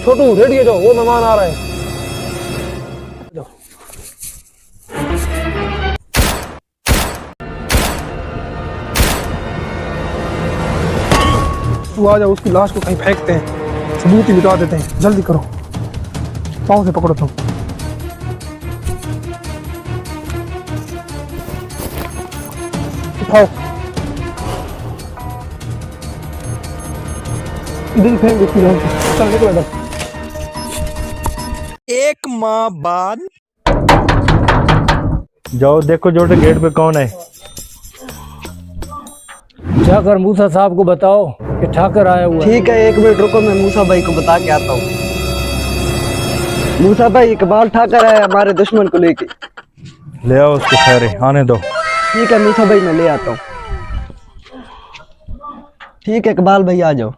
छोटू ready हो जाओ, वो मेहमान आ रहा है। जाओ। तू आ जाओ, उसकी लाश को कहीं फेंकते हैं, सबूत ही मिटा देते हैं। जल्दी करो, पाँव से पकड़ो तुम। उठाओ, इधर फेंक उसकी लाश को। चल निकलो इधर। एक माह बाद जाओ देखो जोटे गेट पे कौन है। जाकर मूसा साहब को बताओ कि ठाकर आया हुआ है। ठीक है, 1 मिनट रुको, मैं मूसा भाई को बता के आता हूँ। मूसा भाई, इकबाल ठाकर है हमारे दुश्मन को लेके। ले आओ उसको, खैर आने दो। ठीक है मूसा भाई, मैं ले आता हूँ। ठीक है इकबाल भाई, आ जाओ।